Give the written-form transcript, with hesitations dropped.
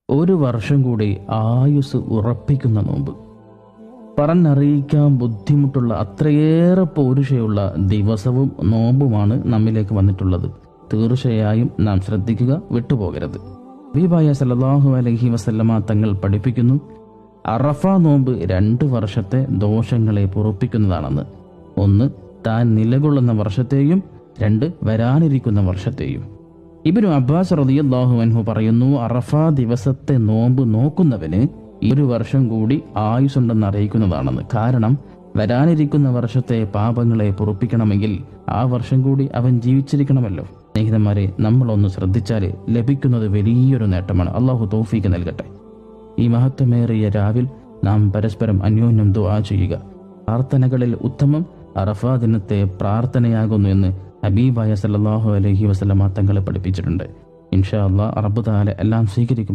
ഒരു വർഷം കൂടി ആയുസ് ഉറപ്പിക്കുന്ന നോമ്പ്. പറഞ്ഞറിയിക്കാൻ ബുദ്ധിമുട്ടുള്ള അത്രയേറെ പൗരുഷയുള്ള ദിവസവും നോമ്പുമാണ് നമ്മിലേക്ക് വന്നിട്ടുള്ളത്. തീർച്ചയായും നാം ശ്രദ്ധിക്കുക, വിട്ടുപോകരുത്. ഹബീബായ സല്ലല്ലാഹു അലൈഹി വസല്ലമ തങ്ങൾ പഠിപ്പിക്കുന്നു, അറഫ നോമ്പ് 2 വർഷത്തെ ദോഷങ്ങളെ പൊറുപ്പിക്കുന്നതാണെന്ന്. 1 താൻ നിലകൊള്ളുന്ന വർഷത്തെയും 2 വരാനിരിക്കുന്ന വർഷത്തെയും. ഇബ്നു അബ്ബാസ് റളിയല്ലാഹു അൻഹു പറയുന്നു, അറഫ ദിവസത്തെ നോമ്പ് നോക്കുന്നവന് 1 വർഷം കൂടി ആയുസുണ്ടെന്ന് അറിയിക്കുന്നതാണെന്ന്. കാരണം വരാനിരിക്കുന്ന വർഷത്തെ പാപങ്ങളെ പൊറുപ്പിക്കണമെങ്കിൽ ആ വർഷം കൂടി അവൻ ജീവിച്ചിരിക്കണമല്ലോ. സ്നേഹിതന്മാരെ, നമ്മളൊന്ന് ശ്രദ്ധിച്ചാൽ ലഭിക്കുന്നത് വലിയൊരു നേട്ടമാണ്. അള്ളാഹു തൗഫീക്ക് നൽകട്ടെ. ഈ മഹത്വമേറിയ രാവിൽ നാം പരസ്പരം അന്യോന്യം ദുആ ചെയ്യുക. പ്രാർത്ഥനകളിൽ ഉത്തമം അറഫ ദിനത്തെ പ്രാർത്ഥനയാകുന്നു എന്ന് ഹബീബായ സല്ലല്ലാഹു അലൈഹി വസല്ലമ തങ്ങളെ പഠിപ്പിച്ചിട്ടുണ്ട്. ഇൻഷാ അല്ലാഹ് റബ്ബ് തആല എല്ലാം സ്വീകരിക്കും.